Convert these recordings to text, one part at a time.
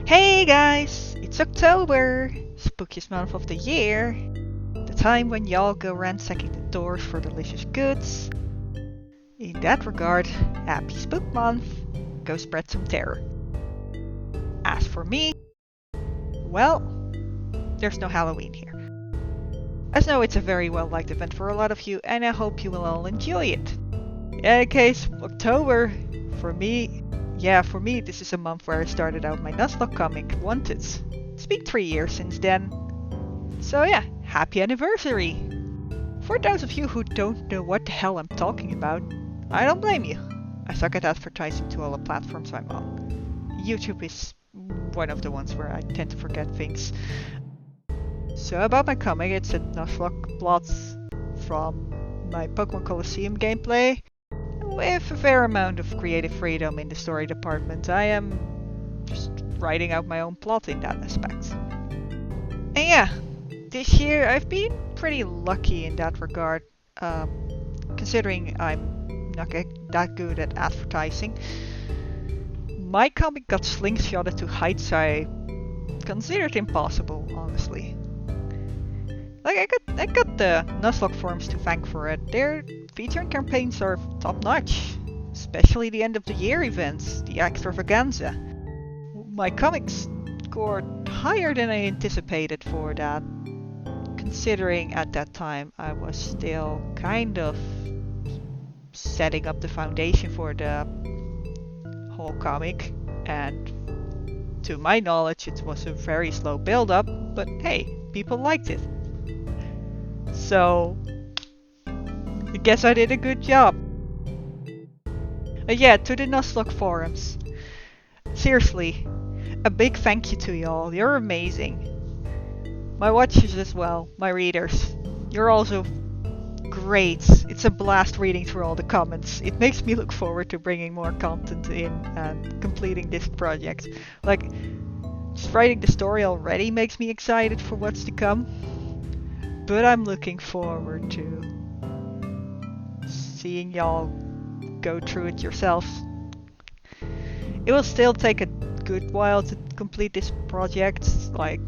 Hey guys, it's October, spookiest month of the year, the time when y'all go ransacking the doors for delicious goods. In that regard, happy Spook Month, go spread some terror. As for me, well, there's no Halloween here. As know it's a very well liked event for a lot of you and I hope you will all enjoy it. In case October, for me, this is a month where I started out my Nuzlocke comic, Wanted. It's been 3 years since then. So yeah, happy anniversary! For those of you who don't know what the hell I'm talking about, I don't blame you. I suck at advertising to all the platforms I'm on. YouTube is one of the ones where I tend to forget things. So about my comic, it's a Nuzlocke plot from my Pokémon Colosseum gameplay, with a fair amount of creative freedom in the story department. I am just writing out my own plot in that aspect. And yeah, this year I've been pretty lucky in that regard, considering I'm not that good at advertising. My comic got slingshotted to heights I considered impossible, honestly. Like I got the Nuzlocke forums to thank for it. Their featuring campaigns are top notch, especially the end of the year events, the extravaganza. My comics scored higher than I anticipated for that, considering at that time I was still kind of setting up the foundation for the whole comic, and to my knowledge it was a very slow build up, but hey, people liked it. So I guess I did a good job. Yeah, to the Nuzlocke forums. Seriously, a big thank you to y'all, you're amazing. My watchers as well, my readers. You're also great. It's a blast reading through all the comments. It makes me look forward to bringing more content in and completing this project. Like, just writing the story already makes me excited for what's to come. But I'm looking forward to seeing y'all go through it yourselves. It will still take a good while to complete this project, like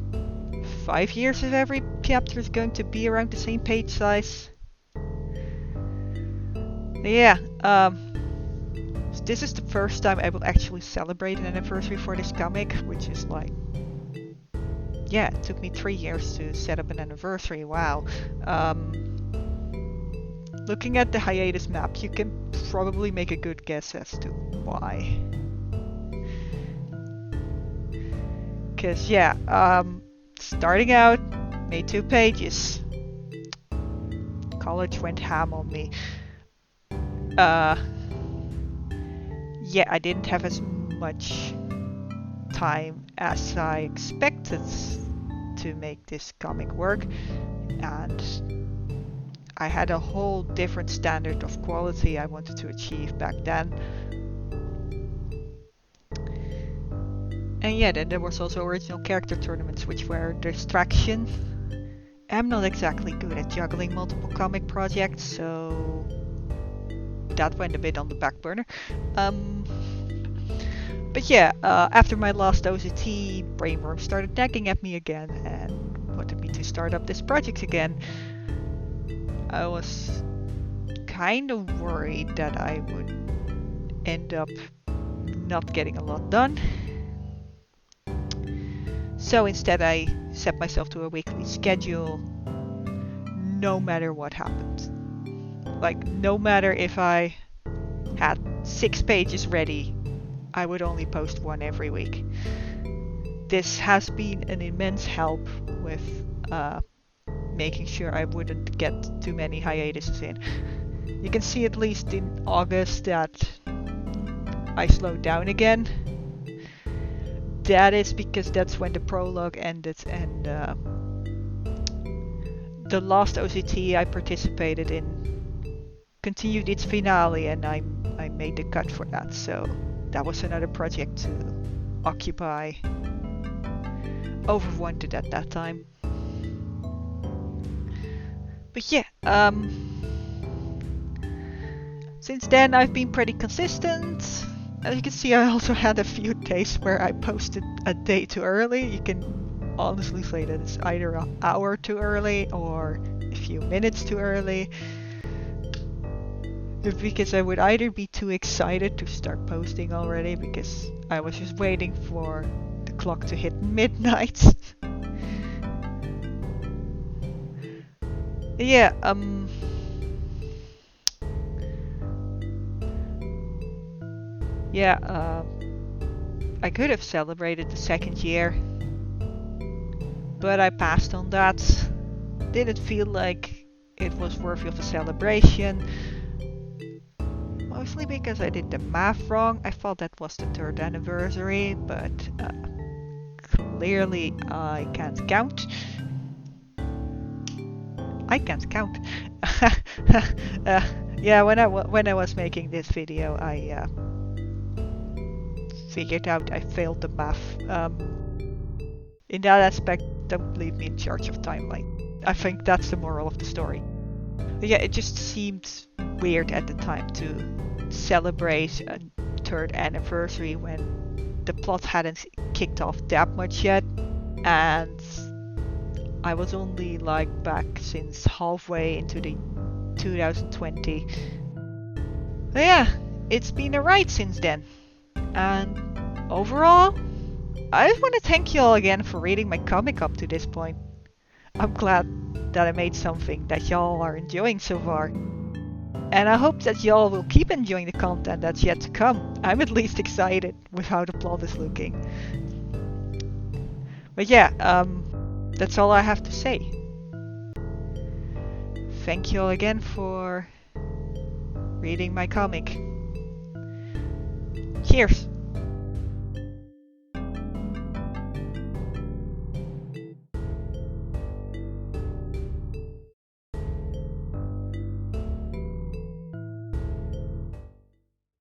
5 years if every chapter is going to be around the same page size. Yeah, so this is the first time I will actually celebrate an anniversary for this comic, which is like, yeah, it took me 3 years to set up an anniversary, wow. Looking at the hiatus map, you can probably make a good guess as to why. Cause yeah, starting out, made 2 pages. College went ham on me. Yeah, I didn't have as much time as I expected to make this comic work, and I had a whole different standard of quality I wanted to achieve back then. And yeah, then there was also original character tournaments, which were a distraction. I'm not exactly good at juggling multiple comic projects, so that went a bit on the back burner. But yeah, after my last OCT, Brainworm started nagging at me again and wanted me to start up this project again. I was kind of worried that I would end up not getting a lot done. So instead I set myself to a weekly schedule, no matter what happened. Like, no matter if I had 6 pages ready, I would only post 1 every week. This has been an immense help with making sure I wouldn't get too many hiatuses in. You can see at least in August that I slowed down again. That is because that's when the prologue ended and the last OCT I participated in continued its finale, and I made the cut for that, so that was another project to occupy Overwanted at that time. But yeah, since then I've been pretty consistent. As you can see, I also had a few days where I posted a day too early. You can honestly say that it's either an hour too early or a few minutes too early. Because I would either be too excited to start posting already because I was just waiting for the clock to hit midnight. Yeah, I could have celebrated the second year, but I passed on that. Didn't feel like it was worthy of a celebration. Mostly because I did the math wrong. I thought that was the 3rd anniversary, but clearly I can't count. I can't count. Yeah, when I was making this video, I figured out I failed the math. In that aspect, don't leave me in charge of timeline. I think that's the moral of the story. But yeah, it just seemed weird at the time to celebrate a 3rd anniversary when the plot hadn't kicked off that much yet, and I was only like back since halfway into the 2020. But yeah, it's been a ride since then. And overall, I just want to thank you all again for reading my comic up to this point. I'm glad that I made something that y'all are enjoying so far. And I hope that y'all will keep enjoying the content that's yet to come. I'm at least excited with how the plot is looking. But yeah, that's all I have to say. Thank you all again for reading my comic. Cheers!